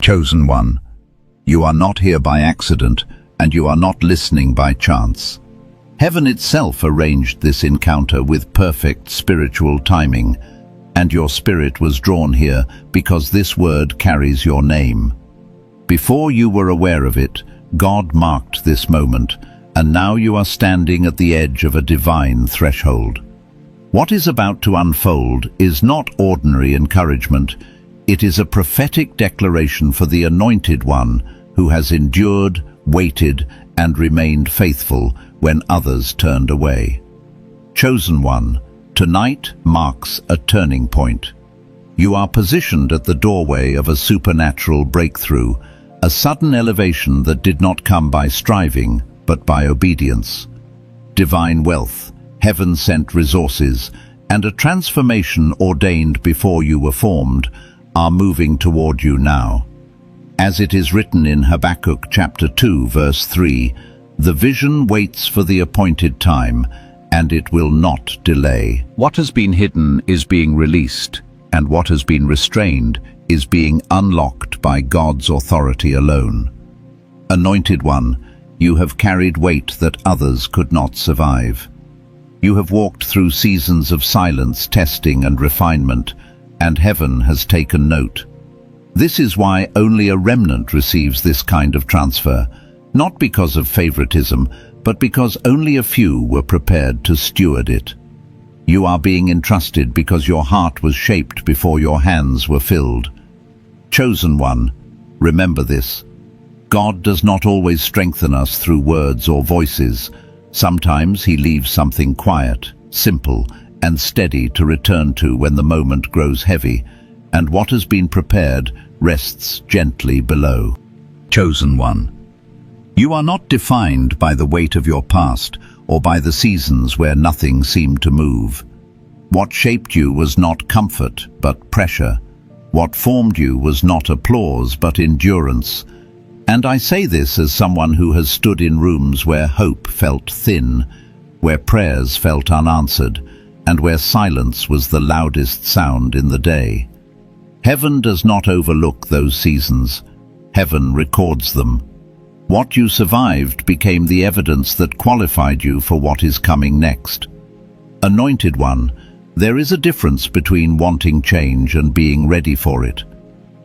Chosen one, you are not here by accident, and you are not listening by chance. Heaven itself arranged this encounter with perfect spiritual timing, and your spirit was drawn here because this word carries your name. Before you were aware of it, God marked this moment, and now you are standing at the edge of a divine threshold. What is about to unfold is not ordinary encouragement. It is a prophetic declaration for the Anointed One who has endured, waited, and remained faithful when others turned away. Chosen one, tonight marks a turning point. You are positioned at the doorway of a supernatural breakthrough, a sudden elevation that did not come by striving, but by obedience. Divine wealth, heaven-sent resources, and a transformation ordained before you were formed are moving toward you now. As it is written in Habakkuk chapter 2, verse 3, "The vision waits for the appointed time, and it will not delay." What has been hidden is being released, and what has been restrained is being unlocked by God's authority alone. Anointed one, you have carried weight that others could not survive. You have walked through seasons of silence, testing, and refinement, and heaven has taken note. This is why only a remnant receives this kind of transfer, not because of favoritism, but because only a few were prepared to steward it. You are being entrusted because your heart was shaped before your hands were filled. Chosen one, remember this. God does not always strengthen us through words or voices. Sometimes he leaves something quiet, simple, and steady to return to when the moment grows heavy, and what has been prepared rests gently below. Chosen one, you are not defined by the weight of your past or by the seasons where nothing seemed to move. What shaped you was not comfort, but pressure. What formed you was not applause, but endurance. And I say this as someone who has stood in rooms where hope felt thin, where prayers felt unanswered, and where silence was the loudest sound in the day. Heaven does not overlook those seasons. Heaven records them. What you survived became the evidence that qualified you for what is coming next. Anointed one, there is a difference between wanting change and being ready for it.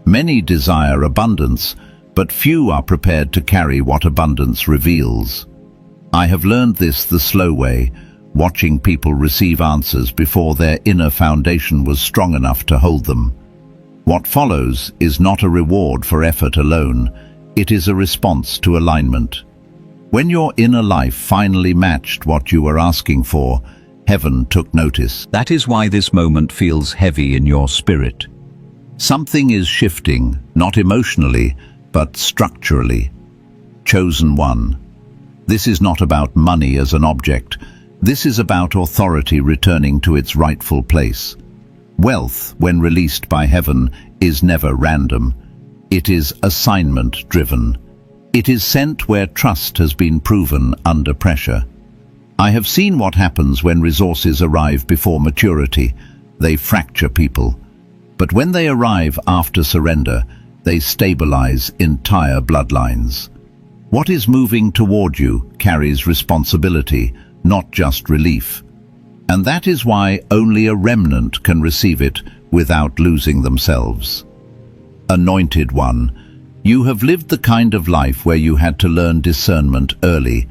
Many desire abundance, but few are prepared to carry what abundance reveals. I have learned this the slow way, watching people receive answers before their inner foundation was strong enough to hold them. What follows is not a reward for effort alone, it is a response to alignment. When your inner life finally matched what you were asking for, heaven took notice. That is why this moment feels heavy in your spirit. Something is shifting, not emotionally, but structurally. Chosen one, this is not about money as an object. This is about authority returning to its rightful place. Wealth, when released by heaven, is never random. It is assignment-driven. It is sent where trust has been proven under pressure. I have seen what happens when resources arrive before maturity. They fracture people. But when they arrive after surrender, they stabilize entire bloodlines. What is moving toward you carries responsibility, not just relief. And that is why only a remnant can receive it without losing themselves. Anointed one, you have lived the kind of life where you had to learn discernment early.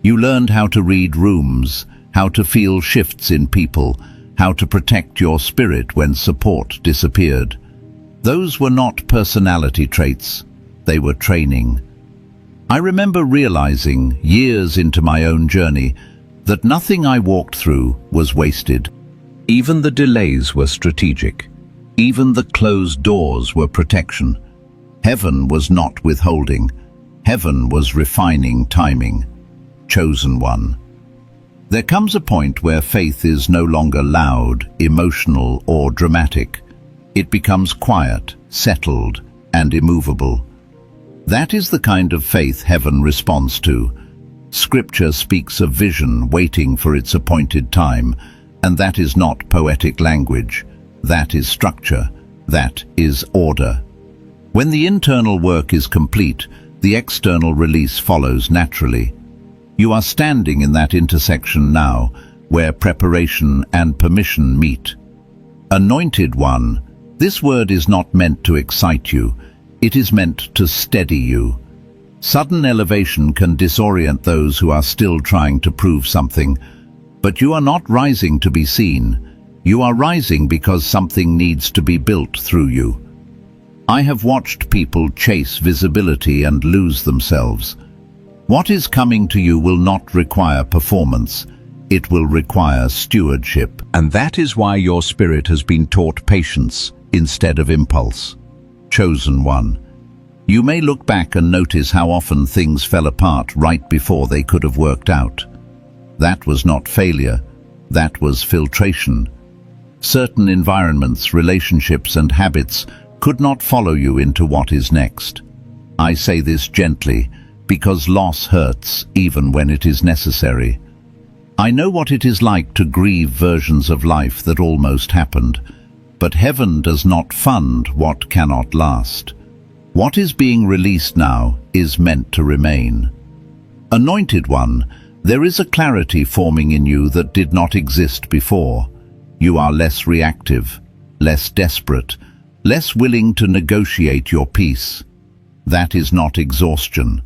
You learned how to read rooms, how to feel shifts in people, how to protect your spirit when support disappeared. Those were not personality traits, they were training. I remember realizing, years into my own journey, that nothing I walked through was wasted. Even the delays were strategic. Even the closed doors were protection. Heaven was not withholding. Heaven was refining timing. Chosen one. There comes a point where faith is no longer loud, emotional, or dramatic. It becomes quiet, settled, and immovable. That is the kind of faith heaven responds to. Scripture speaks of vision waiting for its appointed time, and that is not poetic language. That is structure. That is order. When the internal work is complete, the external release follows naturally. You are standing in that intersection now, where preparation and permission meet. Anointed One, this word is not meant to excite you, it is meant to steady you. Sudden elevation can disorient those who are still trying to prove something, but you are not rising to be seen. You are rising because something needs to be built through you. I have watched people chase visibility and lose themselves. What is coming to you will not require performance. It will require stewardship. And that is why your spirit has been taught patience instead of impulse. Chosen One, you may look back and notice how often things fell apart right before they could have worked out. That was not failure, that was filtration. Certain environments, relationships and habits could not follow you into what is next. I say this gently, because loss hurts even when it is necessary. I know what it is like to grieve versions of life that almost happened, but heaven does not fund what cannot last. What is being released now is meant to remain. Anointed One, there is a clarity forming in you that did not exist before. You are less reactive, less desperate, less willing to negotiate your peace. That is not exhaustion.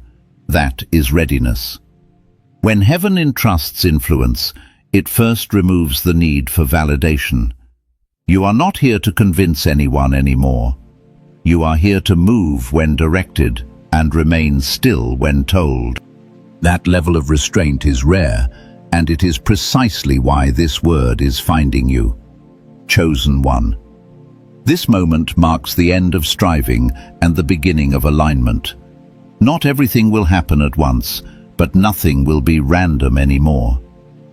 That is readiness. When heaven entrusts influence, it first removes the need for validation. You are not here to convince anyone anymore. You are here to move when directed and remain still when told. That level of restraint is rare, and it is precisely why this word is finding you. Chosen One. This moment marks the end of striving and the beginning of alignment. Not everything will happen at once, but nothing will be random anymore.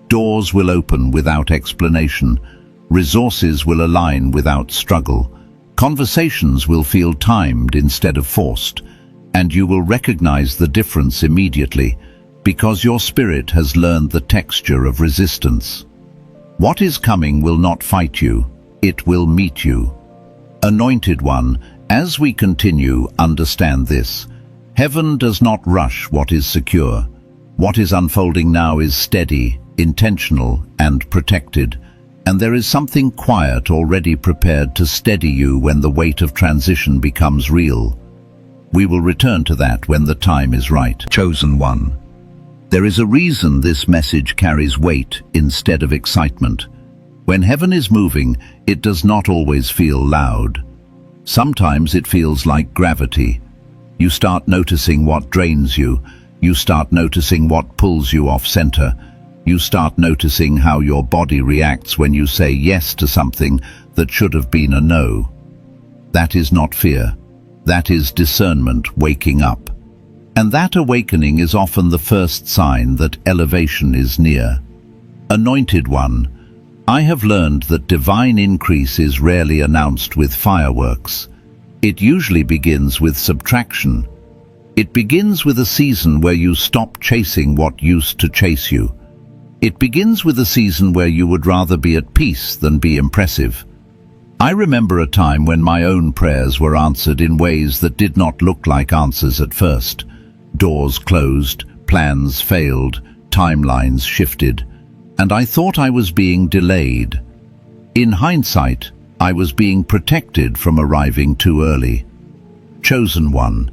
Doors will open without explanation. Resources will align without struggle. Conversations will feel timed instead of forced, and you will recognize the difference immediately, because your spirit has learned the texture of resistance. What is coming will not fight you, it will meet you. Anointed One, as we continue, understand this. Heaven does not rush what is secure. What is unfolding now is steady, intentional, and protected, and there is something quiet already prepared to steady you when the weight of transition becomes real. We will return to that when the time is right. Chosen One. There is a reason this message carries weight instead of excitement. When heaven is moving, it does not always feel loud. Sometimes it feels like gravity. You start noticing what drains you. You start noticing what pulls you off center. You start noticing how your body reacts when you say yes to something that should have been a no. That is not fear. That is discernment waking up. And that awakening is often the first sign that elevation is near. Anointed One, I have learned that divine increase is rarely announced with fireworks. It usually begins with subtraction. It begins with a season where you stop chasing what used to chase you. It begins with a season where you would rather be at peace than be impressive. I remember a time when my own prayers were answered in ways that did not look like answers at first. Doors closed, plans failed, timelines shifted, and I thought I was being delayed. In hindsight, I was being protected from arriving too early. Chosen One.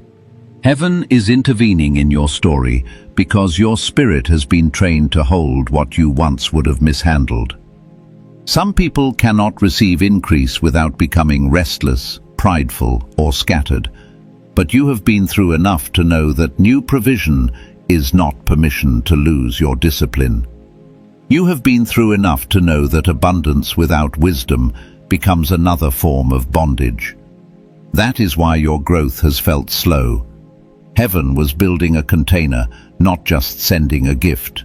Heaven is intervening in your story because your spirit has been trained to hold what you once would have mishandled. Some people cannot receive increase without becoming restless, prideful, or scattered, but you have been through enough to know that new provision is not permission to lose your discipline. You have been through enough to know that abundance without wisdom becomes another form of bondage. That is why your growth has felt slow. Heaven was building a container, not just sending a gift.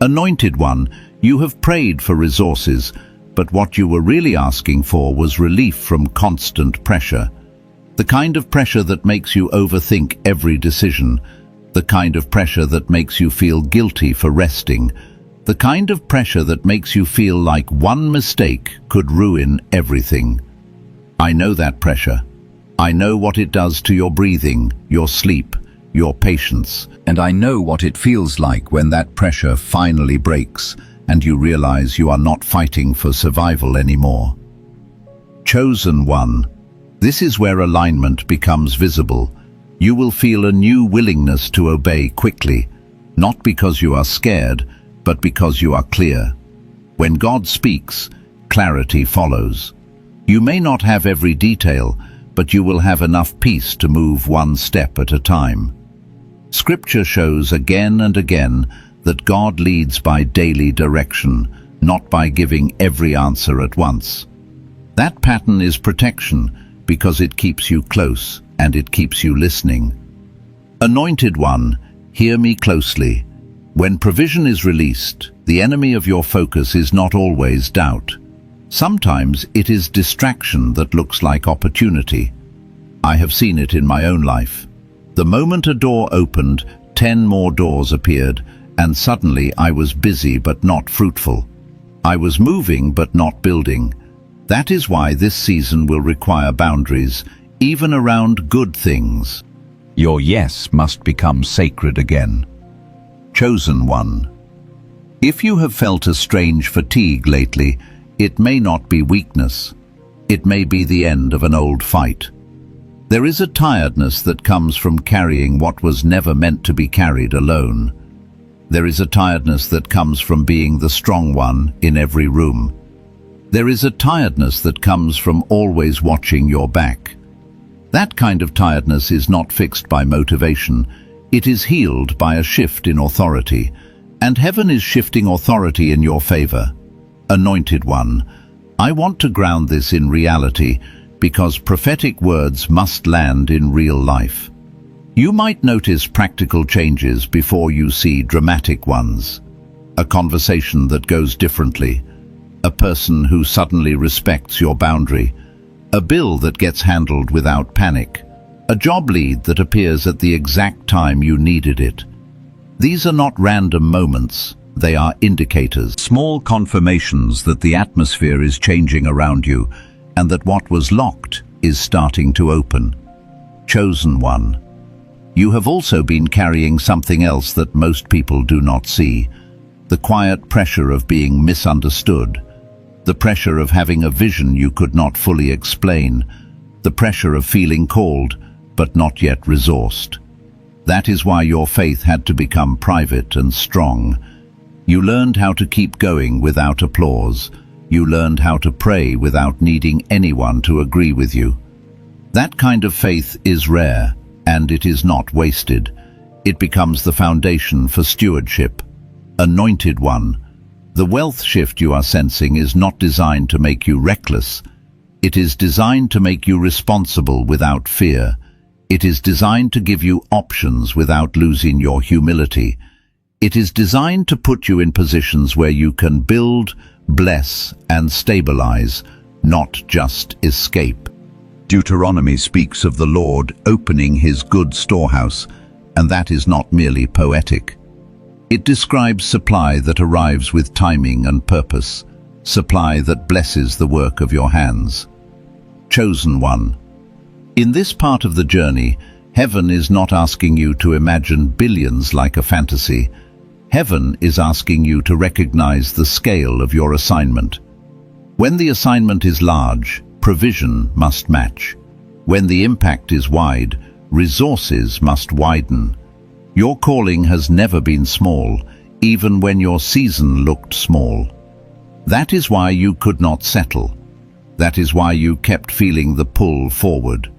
Anointed One, you have prayed for resources, but what you were really asking for was relief from constant pressure. The kind of pressure that makes you overthink every decision, the kind of pressure that makes you feel guilty for resting, the kind of pressure that makes you feel like one mistake could ruin everything. I know that pressure. I know what it does to your breathing, your sleep, your patience, and I know what it feels like when that pressure finally breaks and you realize you are not fighting for survival anymore. Chosen one, this is where alignment becomes visible. You will feel a new willingness to obey quickly, not because you are scared, but because you are clear. When God speaks, clarity follows. You may not have every detail, but you will have enough peace to move one step at a time. Scripture shows again and again that God leads by daily direction, not by giving every answer at once. That pattern is protection because it keeps you close and it keeps you listening. Anointed one, hear me closely. When provision is released, the enemy of your focus is not always doubt. Sometimes it is distraction that looks like opportunity. I have seen it in my own life. The moment a door opened, 10 more doors appeared, and suddenly I was busy but not fruitful. I was moving but not building. That is why this season will require boundaries, even around good things. Your yes must become sacred again. Chosen one. If you have felt a strange fatigue lately, it may not be weakness. It may be the end of an old fight. There is a tiredness that comes from carrying what was never meant to be carried alone. There is a tiredness that comes from being the strong one in every room. There is a tiredness that comes from always watching your back. That kind of tiredness is not fixed by motivation. It is healed by a shift in authority, and heaven is shifting authority in your favor. Anointed one, I want to ground this in reality because prophetic words must land in real life. You might notice practical changes before you see dramatic ones. A conversation that goes differently, a person who suddenly respects your boundary, a bill that gets handled without panic, a job lead that appears at the exact time you needed it. These are not random moments, they are indicators. Small confirmations that the atmosphere is changing around you and that what was locked is starting to open. Chosen one. You have also been carrying something else that most people do not see. The quiet pressure of being misunderstood. The pressure of having a vision you could not fully explain. The pressure of feeling called, but not yet resourced. That is why your faith had to become private and strong. You learned how to keep going without applause. You learned how to pray without needing anyone to agree with you. That kind of faith is rare, and it is not wasted. It becomes the foundation for stewardship. Anointed one. The wealth shift you are sensing is not designed to make you reckless. It is designed to make you responsible without fear. It is designed to give you options without losing your humility. It is designed to put you in positions where you can build, bless, and stabilize, not just escape. Deuteronomy speaks of the Lord opening his good storehouse, and that is not merely poetic. It describes supply that arrives with timing and purpose, supply that blesses the work of your hands. Chosen one. In this part of the journey, heaven is not asking you to imagine billions like a fantasy. Heaven is asking you to recognize the scale of your assignment. When the assignment is large, provision must match. When the impact is wide, resources must widen. Your calling has never been small, even when your season looked small. That is why you could not settle. That is why you kept feeling the pull forward.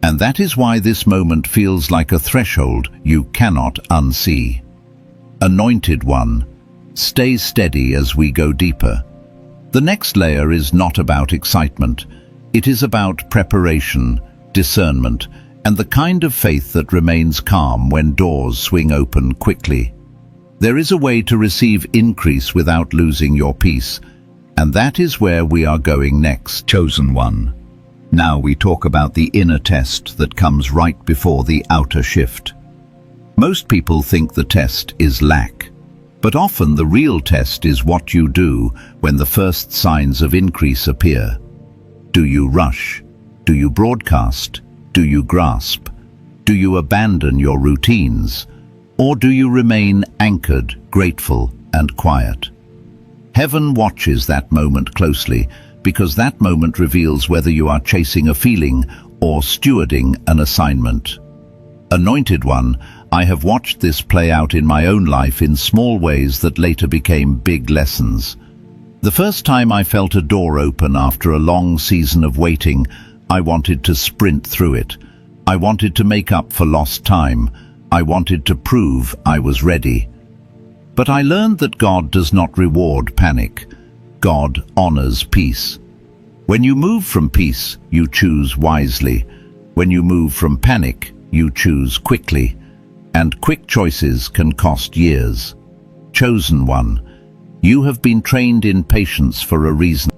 And that is why this moment feels like a threshold you cannot unsee. Anointed one, stay steady as we go deeper. The next layer is not about excitement. It is about preparation, discernment, and the kind of faith that remains calm when doors swing open quickly. There is a way to receive increase without losing your peace, and that is where we are going next. Chosen one. Now we talk about the inner test that comes right before the outer shift. Most people think the test is lack, but often the real test is what you do when the first signs of increase appear. Do you rush? Do you broadcast? Do you grasp? Do you abandon your routines? Or do you remain anchored, grateful, and quiet? Heaven watches that moment closely, because that moment reveals whether you are chasing a feeling or stewarding an assignment. Anointed One, I have watched this play out in my own life in small ways that later became big lessons. The first time I felt a door open after a long season of waiting, I wanted to sprint through it. I wanted to make up for lost time. I wanted to prove I was ready. But I learned that God does not reward panic. God honors peace. When you move from peace, you choose wisely. When you move from panic, you choose quickly. And quick choices can cost years. Chosen One, you have been trained in patience for a reason.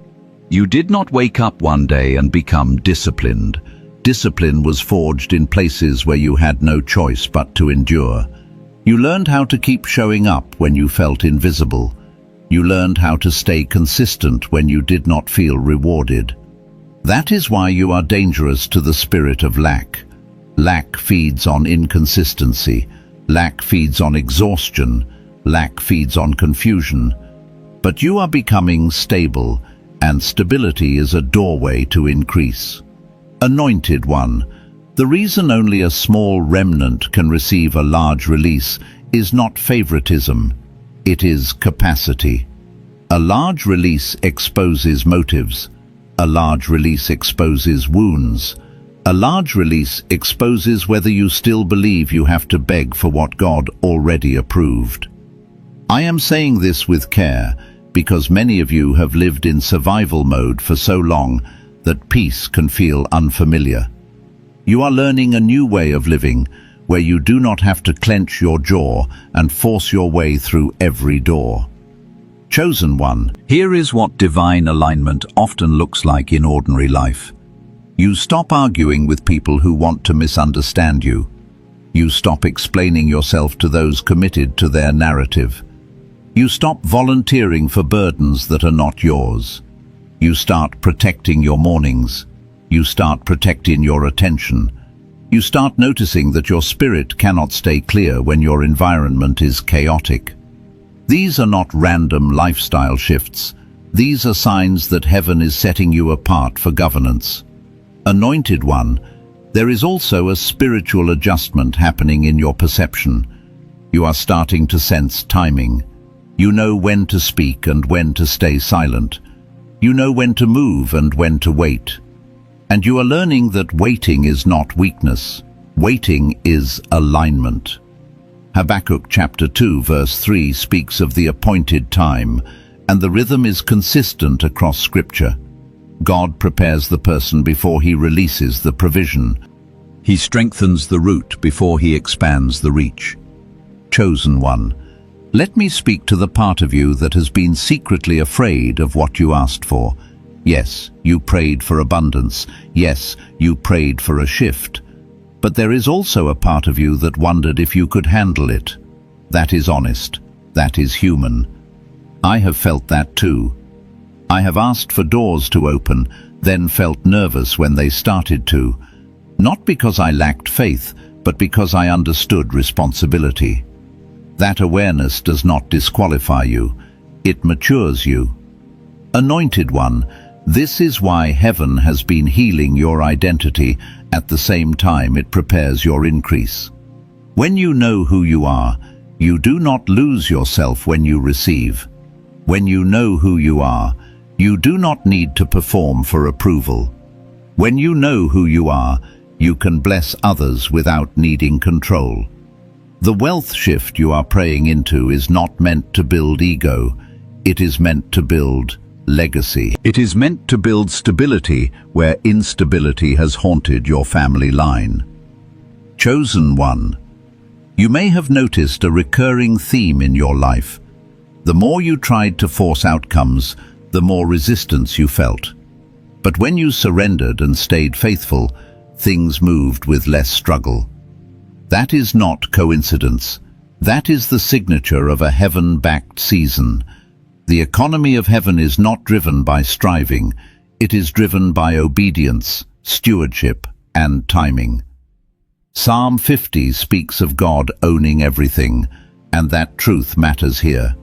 You did not wake up one day and become disciplined. Discipline was forged in places where you had no choice but to endure. You learned how to keep showing up when you felt invisible. You learned how to stay consistent when you did not feel rewarded. That is why you are dangerous to the spirit of lack. Lack feeds on inconsistency. Lack feeds on exhaustion. Lack feeds on confusion. But you are becoming stable, and stability is a doorway to increase. Anointed One, the reason only a small remnant can receive a large release is not favoritism, it is capacity. A large release exposes motives. A large release exposes wounds. A large release exposes whether you still believe you have to beg for what God already approved. I am saying this with care because many of you have lived in survival mode for so long that peace can feel unfamiliar. You are learning a new way of living where you do not have to clench your jaw and force your way through every door. Chosen One, here is what divine alignment often looks like in ordinary life. You stop arguing with people who want to misunderstand you. You stop explaining yourself to those committed to their narrative. You stop volunteering for burdens that are not yours. You start protecting your mornings. You start protecting your attention. You start noticing that your spirit cannot stay clear when your environment is chaotic. These are not random lifestyle shifts. These are signs that heaven is setting you apart for governance. Anointed One, there is also a spiritual adjustment happening in your perception. You are starting to sense timing. You know when to speak and when to stay silent. You know when to move and when to wait. And you are learning that waiting is not weakness. Waiting is alignment. Habakkuk chapter 2 verse 3 speaks of the appointed time, and the rhythm is consistent across Scripture. God prepares the person before he releases the provision. He strengthens the root before he expands the reach. Chosen One, let me speak to the part of you that has been secretly afraid of what you asked for. Yes, you prayed for abundance. Yes, you prayed for a shift. But there is also a part of you that wondered if you could handle it. That is honest. That is human. I have felt that too. I have asked for doors to open, then felt nervous when they started to. Not because I lacked faith, but because I understood responsibility. That awareness does not disqualify you. It matures you. Anointed One, this is why heaven has been healing your identity at the same time it prepares your increase. When you know who you are, you do not lose yourself when you receive. When you know who you are, you do not need to perform for approval. When you know who you are, you can bless others without needing control. The wealth shift you are praying into is not meant to build ego. It is meant to build legacy. It is meant to build stability where instability has haunted your family line. Chosen One, you may have noticed a recurring theme in your life. The more you tried to force outcomes, the more resistance you felt. But when you surrendered and stayed faithful, things moved with less struggle. That is not coincidence. That is the signature of a heaven-backed season. The economy of heaven is not driven by striving. It is driven by obedience, stewardship, and timing. Psalm 50 speaks of God owning everything, and that truth matters here.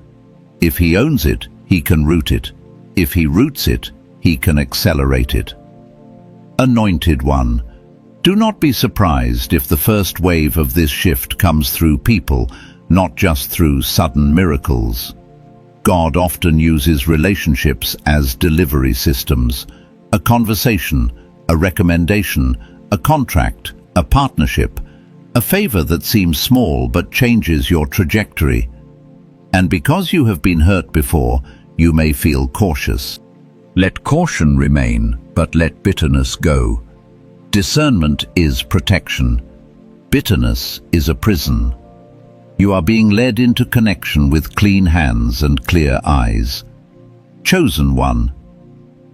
If he owns it, he can root it. If he roots it, he can accelerate it. Anointed One, do not be surprised if the first wave of this shift comes through people, not just through sudden miracles. God often uses relationships as delivery systems. A conversation, a recommendation, a contract, a partnership, a favor that seems small but changes your trajectory. And because you have been hurt before, you may feel cautious. Let caution remain, but let bitterness go. Discernment is protection. Bitterness is a prison. You are being led into connection with clean hands and clear eyes. Chosen One,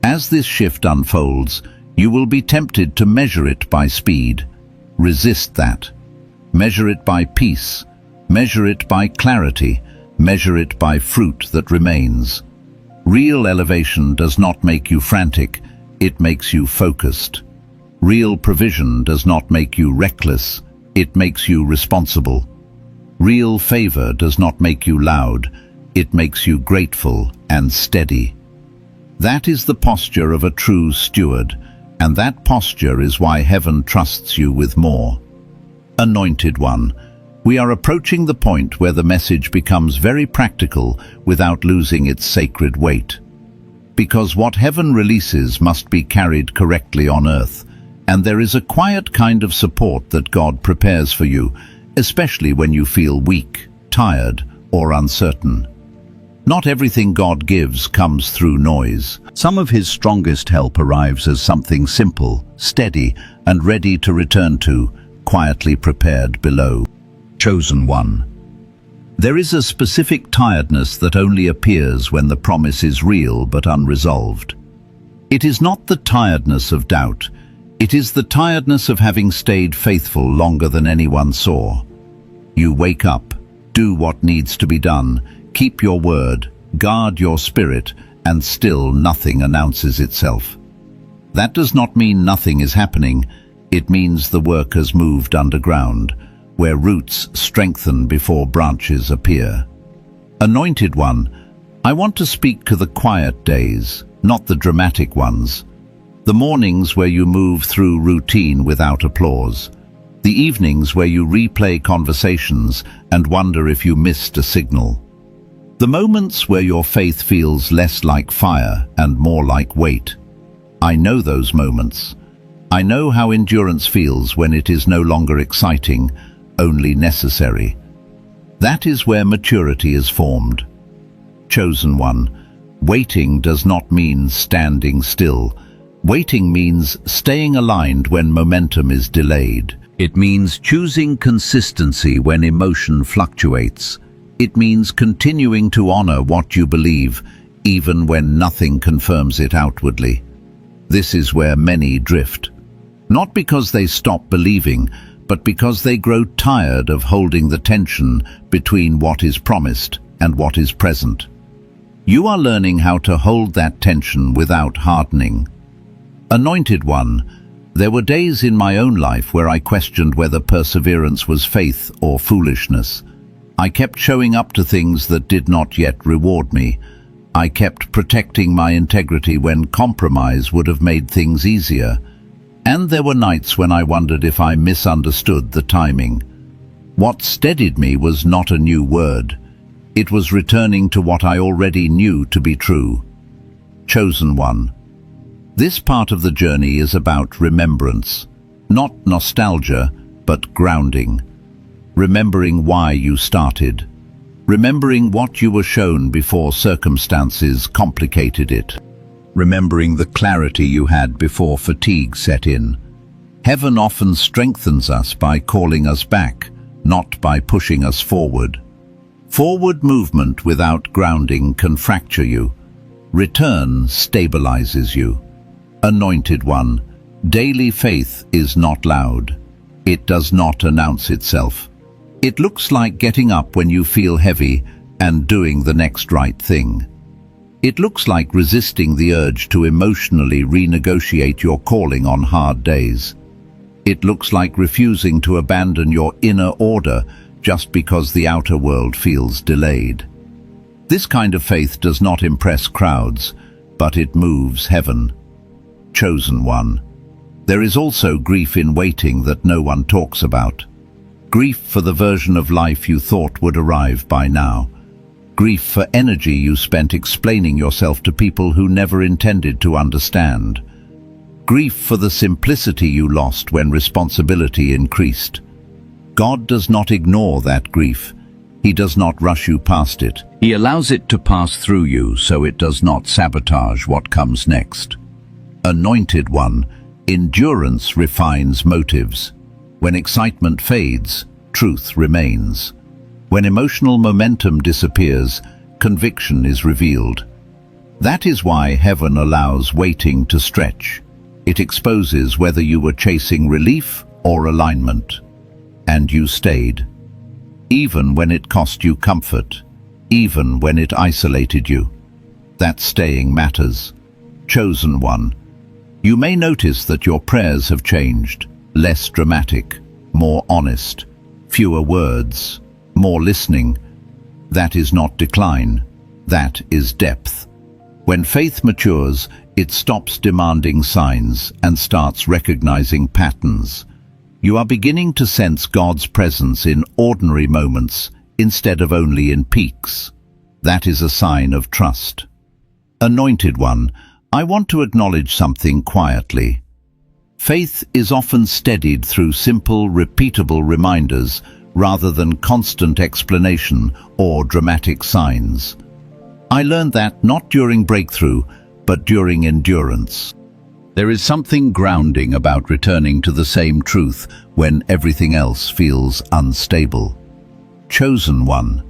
as this shift unfolds, you will be tempted to measure it by speed. Resist that. Measure it by peace. Measure it by clarity. Measure it by fruit that remains. Real elevation does not make you frantic, it makes you focused. Real provision does not make you reckless, it makes you responsible. Real favor does not make you loud, it makes you grateful and steady. That is the posture of a true steward, and that posture is why heaven trusts you with more. Anointed One, we are approaching the point where the message becomes very practical without losing its sacred weight. Because what heaven releases must be carried correctly on earth, and there is a quiet kind of support that God prepares for you, especially when you feel weak, tired, or uncertain. Not everything God gives comes through noise. Some of his strongest help arrives as something simple, steady, and ready to return to, quietly prepared below. Chosen One. There is a specific tiredness that only appears when the promise is real but unresolved. It is not the tiredness of doubt, it is the tiredness of having stayed faithful longer than anyone saw. You wake up, do what needs to be done, keep your word, guard your spirit, and still nothing announces itself. That does not mean nothing is happening, it means the work has moved underground, where roots strengthen before branches appear. Anointed One, I want to speak to the quiet days, not the dramatic ones. The mornings where you move through routine without applause. The evenings where you replay conversations and wonder if you missed a signal. The moments where your faith feels less like fire and more like weight. I know those moments. I know how endurance feels when it is no longer exciting, only necessary. That is where maturity is formed. Chosen One, waiting does not mean standing still. Waiting means staying aligned when momentum is delayed. It means choosing consistency when emotion fluctuates. It means continuing to honor what you believe, even when nothing confirms it outwardly. This is where many drift. Not because they stop believing, but because they grow tired of holding the tension between what is promised and what is present. You are learning how to hold that tension without hardening. Anointed One, there were days in my own life where I questioned whether perseverance was faith or foolishness. I kept showing up to things that did not yet reward me. I kept protecting my integrity when compromise would have made things easier. And there were nights when I wondered if I misunderstood the timing. What steadied me was not a new word. It was returning to what I already knew to be true. Chosen One, this part of the journey is about remembrance, not nostalgia, but grounding. Remembering why you started. Remembering what you were shown before circumstances complicated it. Remembering the clarity you had before fatigue set in. Heaven often strengthens us by calling us back, not by pushing us forward. Forward movement without grounding can fracture you. Return stabilizes you. Anointed One, daily faith is not loud. It does not announce itself. It looks like getting up when you feel heavy and doing the next right thing. It looks like resisting the urge to emotionally renegotiate your calling on hard days. It looks like refusing to abandon your inner order just because the outer world feels delayed. This kind of faith does not impress crowds, but it moves heaven. Chosen one. There is also grief in waiting that no one talks about. Grief for the version of life you thought would arrive by now. Grief for energy you spent explaining yourself to people who never intended to understand. Grief for the simplicity you lost when responsibility increased. God does not ignore that grief. He does not rush you past it. He allows it to pass through you so it does not sabotage what comes next. Anointed one, endurance refines motives. When excitement fades, truth remains. When emotional momentum disappears, conviction is revealed. That is why heaven allows waiting to stretch. It exposes whether you were chasing relief or alignment. And you stayed. Even when it cost you comfort, even when it isolated you. That staying matters. Chosen one. You may notice that your prayers have changed. Less dramatic, more honest, fewer words, more listening. That is not decline. That is depth. When faith matures, it stops demanding signs and starts recognizing patterns. You are beginning to sense God's presence in ordinary moments instead of only in peaks. That is a sign of trust. Anointed one, I want to acknowledge something quietly. Faith is often steadied through simple, repeatable reminders rather than constant explanation or dramatic signs. I learned that not during breakthrough, but during endurance. There is something grounding about returning to the same truth when everything else feels unstable. Chosen one.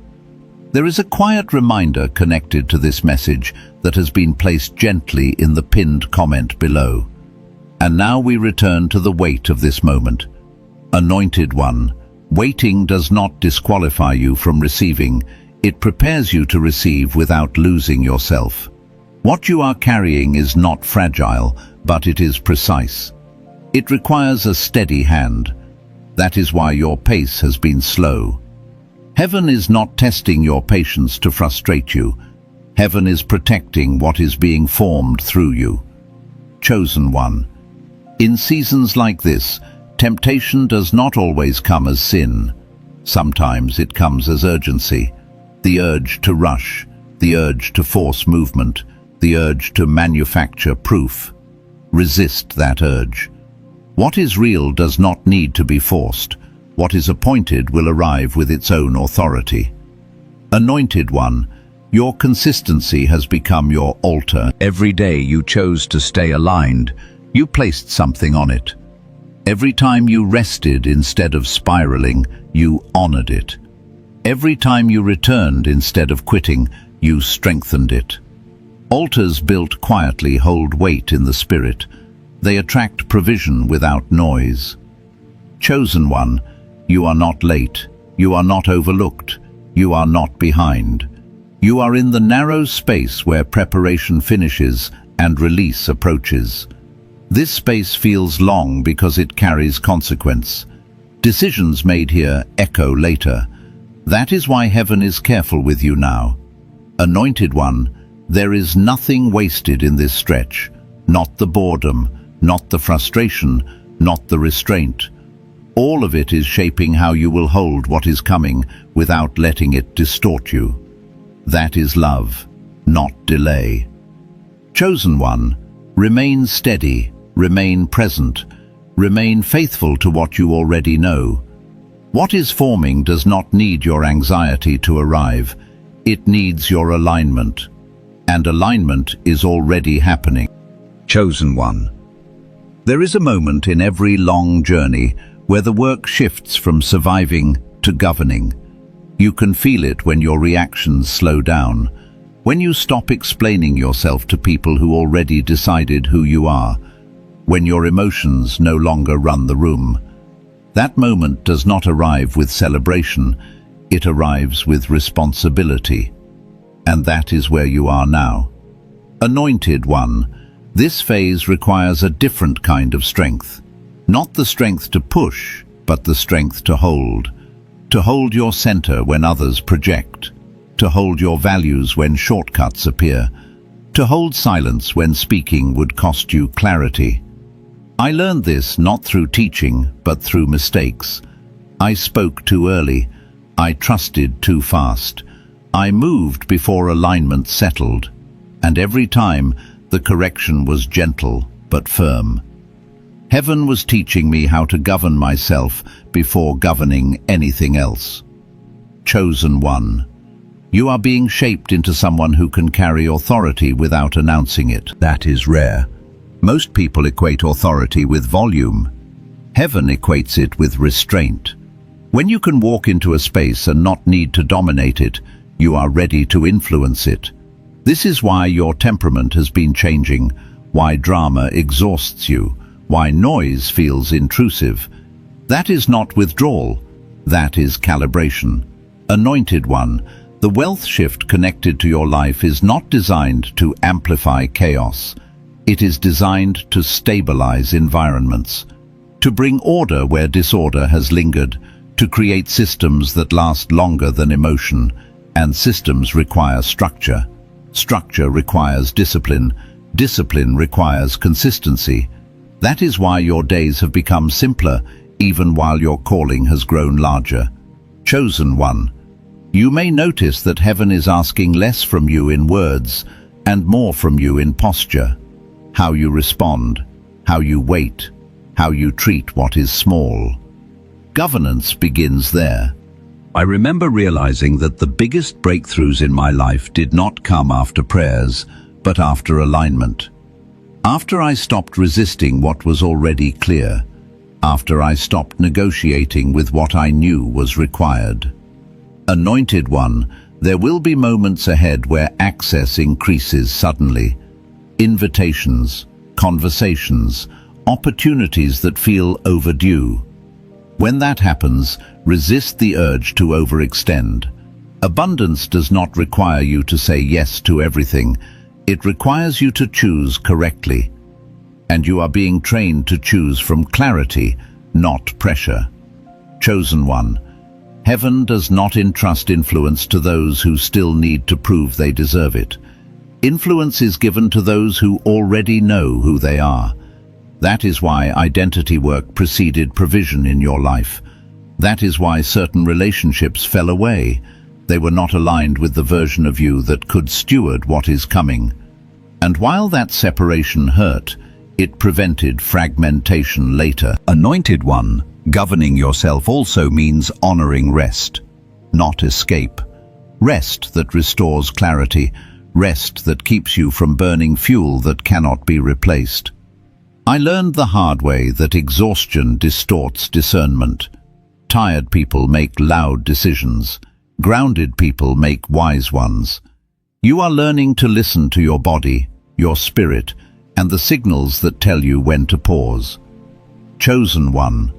There is a quiet reminder connected to this message that has been placed gently in the pinned comment below. And now we return to the weight of this moment. Anointed one, waiting does not disqualify you from receiving. It prepares you to receive without losing yourself. What you are carrying is not fragile, but it is precise. It requires a steady hand. That is why your pace has been slow. Heaven is not testing your patience to frustrate you. Heaven is protecting what is being formed through you. Chosen one. In seasons like this, temptation does not always come as sin. Sometimes it comes as urgency. The urge to rush, the urge to force movement, the urge to manufacture proof. Resist that urge. What is real does not need to be forced. What is appointed will arrive with its own authority. Anointed one, your consistency has become your altar. Every day you chose to stay aligned, you placed something on it. Every time you rested instead of spiraling, you honored it. Every time you returned instead of quitting, you strengthened it. Altars built quietly hold weight in the spirit. They attract provision without noise. Chosen one, you are not late. You are not overlooked. You are not behind. You are in the narrow space where preparation finishes and release approaches. This space feels long because it carries consequence. Decisions made here echo later. That is why heaven is careful with you now. Anointed one, there is nothing wasted in this stretch. Not the boredom, not the frustration, not the restraint. All of it is shaping how you will hold what is coming without letting it distort you. That is love, not delay. Chosen one, remain steady, remain present, remain faithful to what you already know. What is forming does not need your anxiety to arrive. It needs your alignment. And alignment is already happening. Chosen one. There is a moment in every long journey where the work shifts from surviving to governing. You can feel it when your reactions slow down, when you stop explaining yourself to people who already decided who you are, when your emotions no longer run the room. That moment does not arrive with celebration, it arrives with responsibility. And that is where you are now. Anointed one, this phase requires a different kind of strength. Not the strength to push, but the strength to hold. To hold your center when others project. To hold your values when shortcuts appear. To hold silence when speaking would cost you clarity. I learned this not through teaching, but through mistakes. I spoke too early. I trusted too fast. I moved before alignment settled. And every time, the correction was gentle but firm. Heaven was teaching me how to govern myself before governing anything else. Chosen one. You are being shaped into someone who can carry authority without announcing it. That is rare. Most people equate authority with volume. Heaven equates it with restraint. When you can walk into a space and not need to dominate it, you are ready to influence it. This is why your temperament has been changing, why drama exhausts you, why noise feels intrusive. That is not withdrawal, that is calibration. Anointed one, the wealth shift connected to your life is not designed to amplify chaos. It is designed to stabilize environments, to bring order where disorder has lingered, to create systems that last longer than emotion, and systems require structure. Structure requires discipline. Discipline requires consistency. That is why your days have become simpler, even while your calling has grown larger. Chosen one. You may notice that heaven is asking less from you in words and more from you in posture. How you respond, how you wait, how you treat what is small. Governance begins there. I remember realizing that the biggest breakthroughs in my life did not come after prayers, but after alignment. After I stopped resisting what was already clear. After I stopped negotiating with what I knew was required. Anointed one, there will be moments ahead where access increases suddenly. Invitations, conversations, opportunities that feel overdue. When that happens, resist the urge to overextend. Abundance does not require you to say yes to everything. It requires you to choose correctly. And you are being trained to choose from clarity, not pressure. Chosen one. Heaven does not entrust influence to those who still need to prove they deserve it. Influence is given to those who already know who they are. That is why identity work preceded provision in your life. That is why certain relationships fell away. They were not aligned with the version of you that could steward what is coming. And while that separation hurt, it prevented fragmentation later. Anointed one, governing yourself also means honoring rest, not escape. Rest that restores clarity, rest that keeps you from burning fuel that cannot be replaced. I learned the hard way that exhaustion distorts discernment. Tired people make loud decisions. Grounded people make wise ones. You are learning to listen to your body, your spirit, and the signals that tell you when to pause. Chosen one.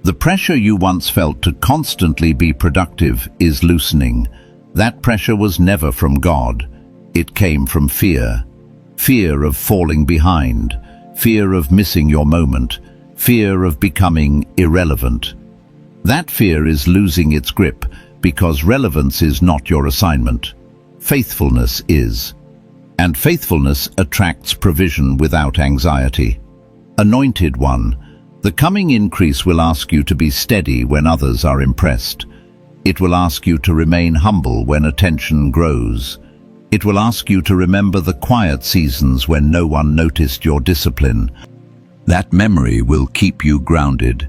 The pressure you once felt to constantly be productive is loosening. That pressure was never from God. It came from fear. Fear of falling behind. Fear of missing your moment. Fear of becoming irrelevant. That fear is losing its grip because relevance is not your assignment. Faithfulness is. And faithfulness attracts provision without anxiety. Anointed one. The coming increase will ask you to be steady when others are impressed. It will ask you to remain humble when attention grows. It will ask you to remember the quiet seasons when no one noticed your discipline. That memory will keep you grounded.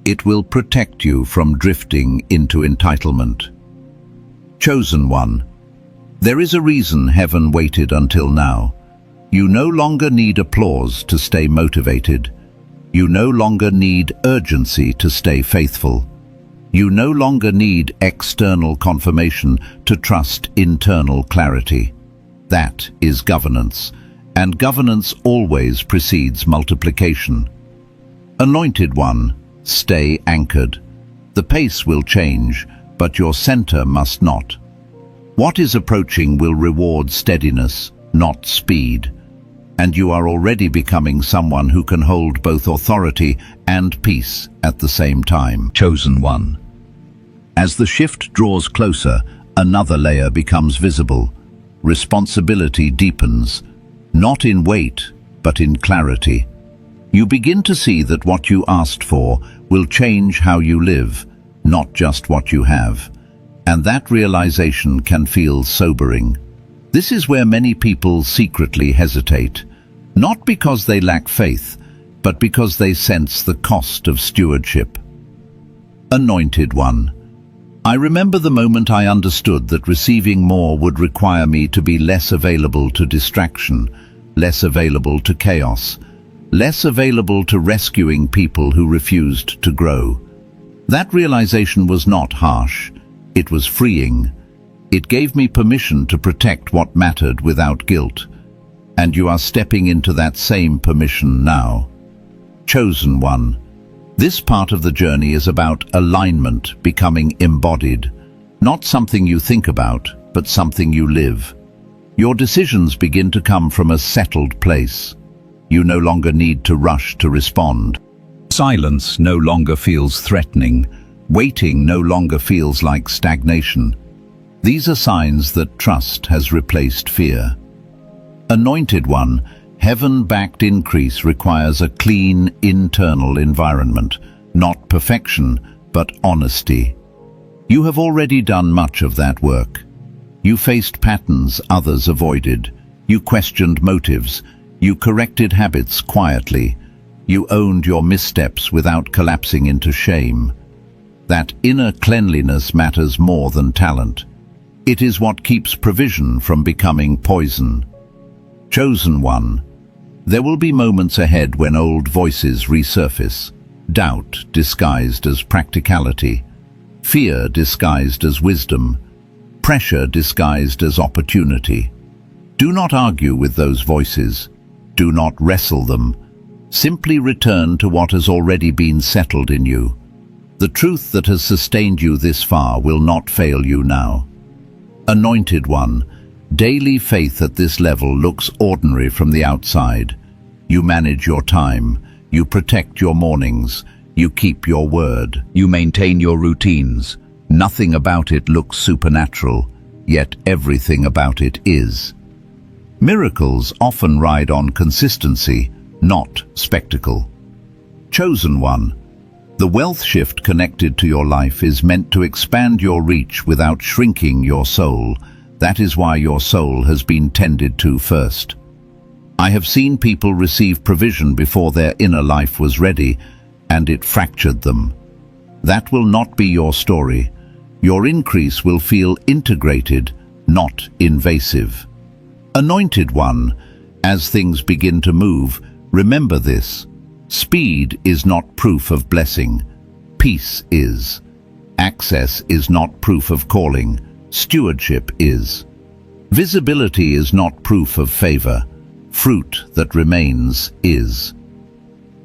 It will protect you from drifting into entitlement. Chosen one. There is a reason heaven waited until now. You no longer need applause to stay motivated. You no longer need urgency to stay faithful. You no longer need external confirmation to trust internal clarity. That is governance, and governance always precedes multiplication. Anointed one, stay anchored. The pace will change, but your center must not. What is approaching will reward steadiness, not speed. and you are already becoming someone who can hold both authority and peace at the same time. Chosen one. As the shift draws closer, another layer becomes visible. Responsibility deepens, not in weight, but in clarity. You begin to see that what you asked for will change how you live, not just what you have. And that realization can feel sobering. This is where many people secretly hesitate, not because they lack faith, but because they sense the cost of stewardship. Anointed one. I remember the moment I understood that receiving more would require me to be less available to distraction, less available to chaos, less available to rescuing people who refused to grow. That realization was not harsh. It was freeing. It gave me permission to protect what mattered without guilt. And you are stepping into that same permission now. Chosen one. This part of the journey is about alignment becoming embodied, not something you think about, but something you live. Your decisions begin to come from a settled place. You no longer need to rush to respond. Silence no longer feels threatening. Waiting no longer feels like stagnation. These are signs that trust has replaced fear. Anointed one, heaven-backed increase requires a clean, internal environment, not perfection, but honesty. You have already done much of that work. You faced patterns others avoided. You questioned motives. You corrected habits quietly. You owned your missteps without collapsing into shame. That inner cleanliness matters more than talent. It is what keeps provision from becoming poison. Chosen one. There will be moments ahead when old voices resurface. Doubt disguised as practicality. Fear disguised as wisdom. Pressure disguised as opportunity. Do not argue with those voices. Do not wrestle them. Simply return to what has already been settled in you. The truth that has sustained you this far will not fail you now. Anointed one. Daily faith at this level looks ordinary from the outside. You manage your time, you protect your mornings, you keep your word, you maintain your routines. Nothing about it looks supernatural, yet everything about it is. Miracles often ride on consistency, not spectacle. Chosen one. The wealth shift connected to your life is meant to expand your reach without shrinking your soul. That is why your soul has been tended to first. I have seen people receive provision before their inner life was ready, and it fractured them. That will not be your story. Your increase will feel integrated, not invasive. Anointed one, as things begin to move, remember this. Speed is not proof of blessing. Peace is. Access is not proof of calling. Stewardship is. Visibility is not proof of favor. Fruit that remains is.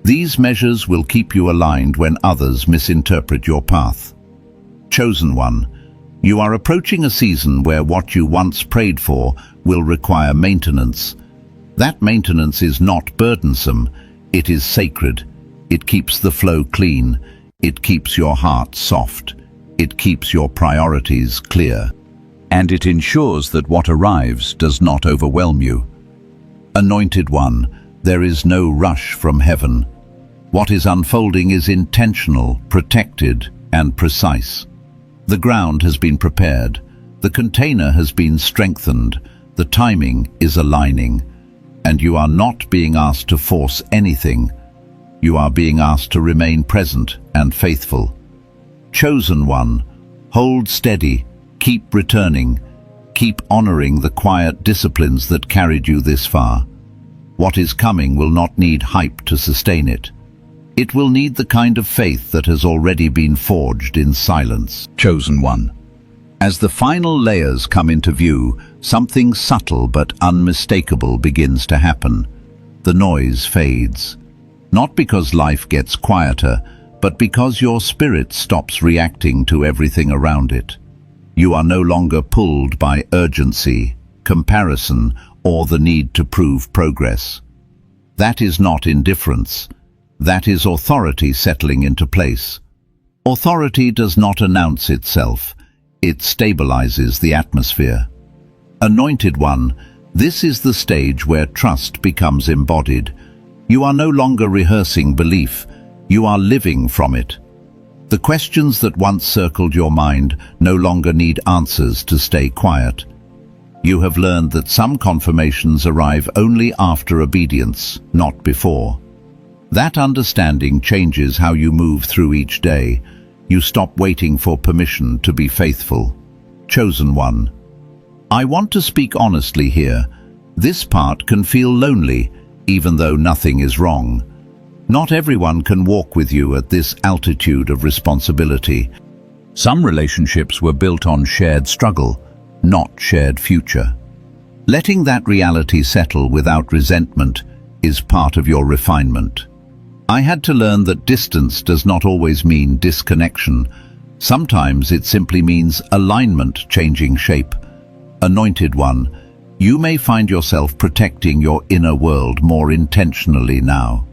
These measures will keep you aligned when others misinterpret your path. Chosen one, you are approaching a season where what you once prayed for will require maintenance. That maintenance is not burdensome, it is sacred. It keeps the flow clean. It keeps your heart soft. It keeps your priorities clear. And it ensures that what arrives does not overwhelm you. Anointed one, there is no rush from heaven. What is unfolding is intentional, protected, and precise. The ground has been prepared. The container has been strengthened. The timing is aligning. And you are not being asked to force anything. You are being asked to remain present and faithful. Chosen one, hold steady, keep returning, keep honoring the quiet disciplines that carried you this far. What is coming will not need hype to sustain it. It will need the kind of faith that has already been forged in silence. Chosen one. As the final layers come into view, something subtle but unmistakable begins to happen. The noise fades. Not because life gets quieter, but because your spirit stops reacting to everything around it. You are no longer pulled by urgency. comparison, or the need to prove progress. That is not indifference. That is authority settling into place. Authority does not announce itself. It stabilizes the atmosphere. Anointed One, this is the stage where trust becomes embodied. You are no longer rehearsing belief. You are living from it. The questions that once circled your mind no longer need answers to stay quiet. You have learned that some confirmations arrive only after obedience, not before. That understanding changes how you move through each day. You stop waiting for permission to be faithful. Chosen One, I want to speak honestly here. This part can feel lonely, even though nothing is wrong. Not everyone can walk with you at this altitude of responsibility. Some relationships were built on shared struggle, not shared future. Letting that reality settle without resentment is part of your refinement. I had to learn that distance does not always mean disconnection. Sometimes it simply means alignment changing shape. Anointed One, you may find yourself protecting your inner world more intentionally now.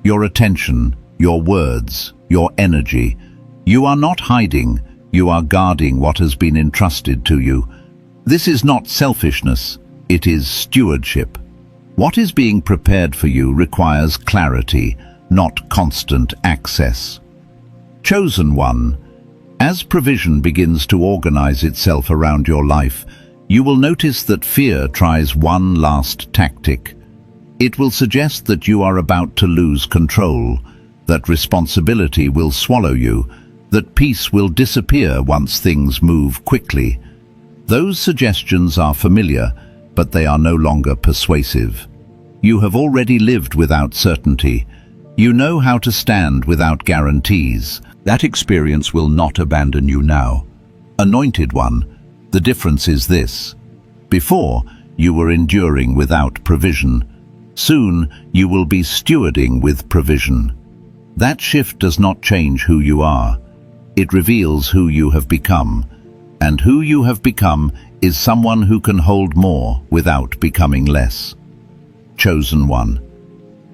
Your attention, your words, your energy. You are not hiding, you are guarding what has been entrusted to you. This is not selfishness, it is stewardship. What is being prepared for you requires clarity, not constant access. Chosen One, as provision begins to organize itself around your life, you will notice that fear tries one last tactic. It will suggest that you are about to lose control, that responsibility will swallow you, that peace will disappear once things move quickly. Those suggestions are familiar, but they are no longer persuasive. You have already lived without certainty. You know how to stand without guarantees. That experience will not abandon you now. Anointed One, the difference is this. Before, you were enduring without provision. Soon, you will be stewarding with provision. That shift does not change who you are. It reveals who you have become. And who you have become is someone who can hold more without becoming less. Chosen One,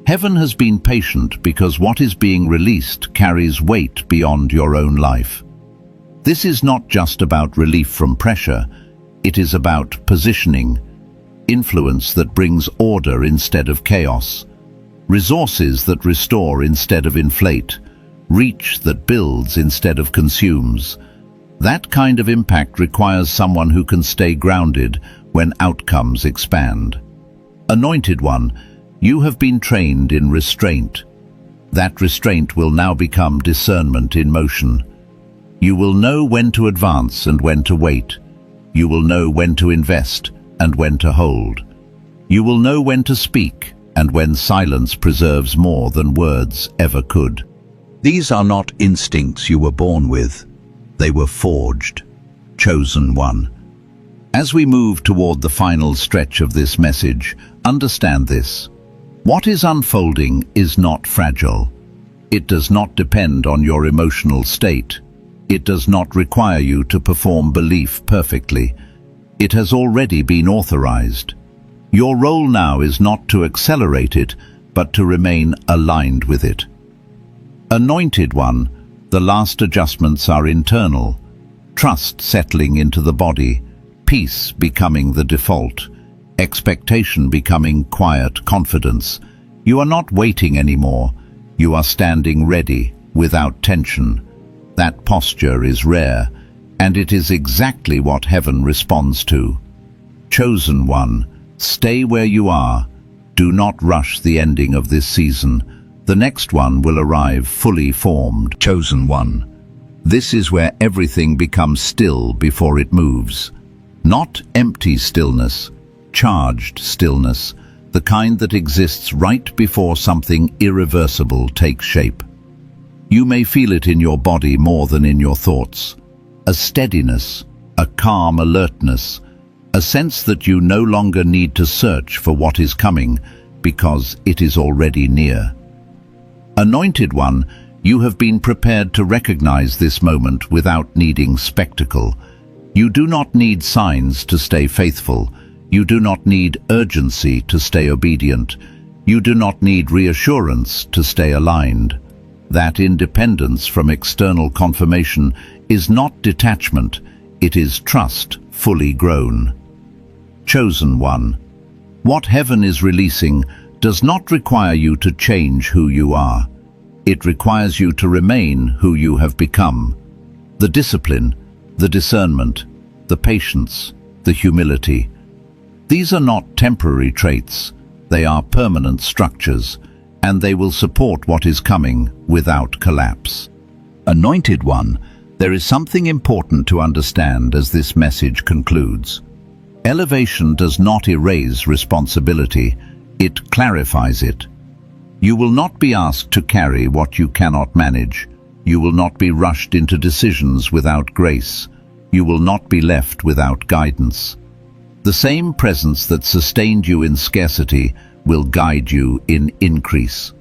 heaven has been patient because what is being released carries weight beyond your own life. This is not just about relief from pressure, it is about positioning, influence that brings order instead of chaos, resources that restore instead of inflate, reach that builds instead of consumes. That kind of impact requires someone who can stay grounded when outcomes expand. Anointed One, you have been trained in restraint. That restraint will now become discernment in motion. You will know when to advance and when to wait. You will know when to invest and when to hold. You will know when to speak and when silence preserves more than words ever could. These are not instincts you were born with. They were forged. Chosen One. As we move toward the final stretch of this message, understand this. What is unfolding is not fragile. It does not depend on your emotional state. It does not require you to perform belief perfectly. It has already been authorized. Your role now is not to accelerate it, but to remain aligned with it. Anointed One, the last adjustments are internal. Trust settling into the body, peace becoming the default, expectation becoming quiet confidence. You are not waiting anymore. You are standing ready, without tension. That posture is rare, and it is exactly what heaven responds to. Chosen One, stay where you are. Do not rush the ending of this season. The next one will arrive fully formed. Chosen One, this is where everything becomes still before it moves. Not empty stillness, charged stillness, the kind that exists right before something irreversible takes shape. You may feel it in your body more than in your thoughts. A steadiness, a calm alertness, a sense that you no longer need to search for what is coming because it is already near. Anointed One, you have been prepared to recognize this moment without needing spectacle. You do not need signs to stay faithful. You do not need urgency to stay obedient. You do not need reassurance to stay aligned. That independence from external confirmation is not detachment, it is trust fully grown. Chosen one. What heaven is releasing does not require you to change who you are. It requires you to remain who you have become. The discipline, the discernment, the patience, the humility. These are not temporary traits, they are permanent structures, and they will support what is coming without collapse. Anointed one, there is something important to understand as this message concludes. Elevation does not erase responsibility, it clarifies it. You will not be asked to carry what you cannot manage. You will not be rushed into decisions without grace. You will not be left without guidance. The same presence that sustained you in scarcity will guide you in increase.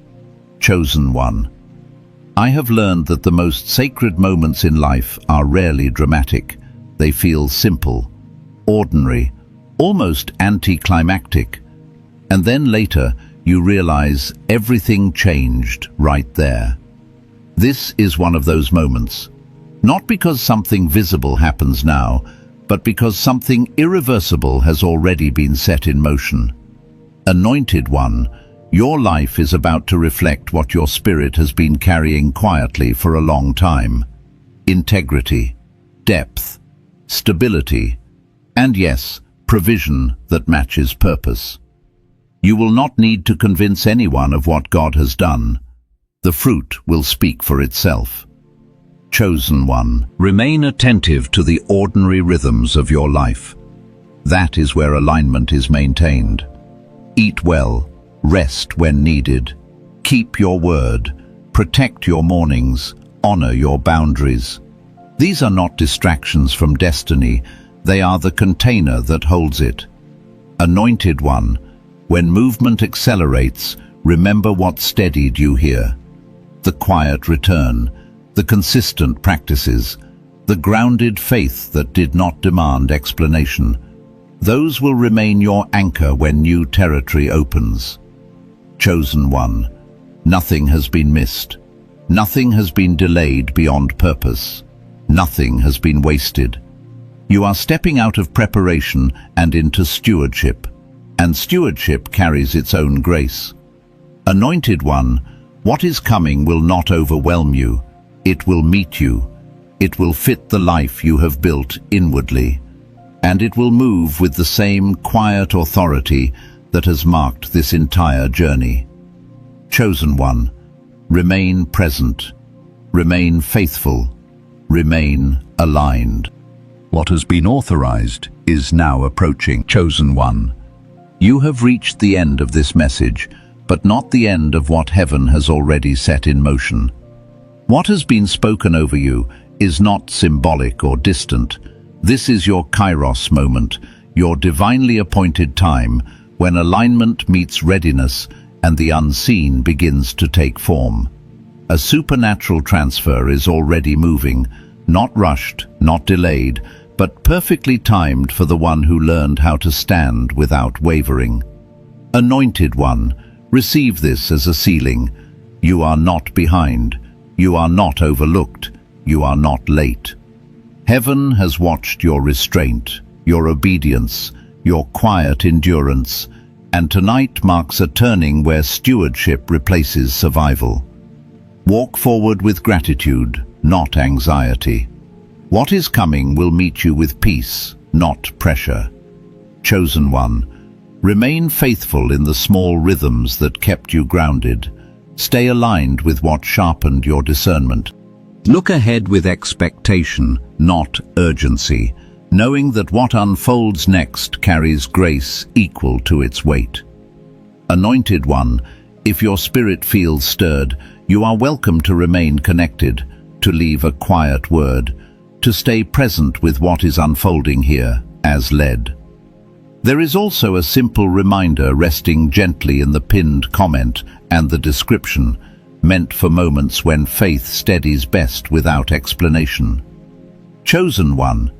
Chosen one. I have learned that the most sacred moments in life are rarely dramatic. They feel simple, ordinary, almost anticlimactic. And then later, you realize everything changed right there. This is one of those moments. Not because something visible happens now, but because something irreversible has already been set in motion. Anointed one, your life is about to reflect what your spirit has been carrying quietly for a long time. Integrity, depth, stability, and yes, provision that matches purpose. You will not need to convince anyone of what God has done. The fruit will speak for itself. Chosen one, remain attentive to the ordinary rhythms of your life. That is where alignment is maintained. Eat well, rest when needed. Keep your word, protect your mornings, honor your boundaries. These are not distractions from destiny, they are the container that holds it. Anointed one, when movement accelerates, remember what steadied you here. The quiet return, the consistent practices, the grounded faith that did not demand explanation. Those will remain your anchor when new territory opens. Chosen one, nothing has been missed. Nothing has been delayed beyond purpose. Nothing has been wasted. You are stepping out of preparation and into stewardship, and stewardship carries its own grace. Anointed one, what is coming will not overwhelm you. It will meet you. It will fit the life you have built inwardly. And it will move with the same quiet authority that has marked this entire journey. Chosen one, remain present, remain faithful, remain aligned. What has been authorized is now approaching. Chosen one, you have reached the end of this message, but not the end of what heaven has already set in motion. What has been spoken over you is not symbolic or distant. This is your Kairos moment, your divinely appointed time, when alignment meets readiness and the unseen begins to take form. A supernatural transfer is already moving, not rushed, not delayed, but perfectly timed for the one who learned how to stand without wavering. Anointed one, receive this as a sealing. You are not behind. You are not overlooked. You are not late. Heaven has watched your restraint, your obedience, your quiet endurance, and tonight marks a turning where stewardship replaces survival. Walk forward with gratitude, not anxiety. What is coming will meet you with peace, not pressure. Chosen one, remain faithful in the small rhythms that kept you grounded. Stay aligned with what sharpened your discernment. Look ahead with expectation, not urgency, knowing that what unfolds next carries grace equal to its weight. Anointed one, if your spirit feels stirred, you are welcome to remain connected, to leave a quiet word, to stay present with what is unfolding here, as led. There is also a simple reminder resting gently in the pinned comment and the description, meant for moments when faith steadies best without explanation. Chosen one,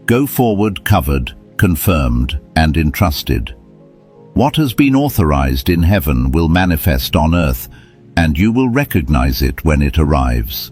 go forward covered, confirmed, and entrusted. What has been authorized in heaven will manifest on earth, and you will recognize it when it arrives.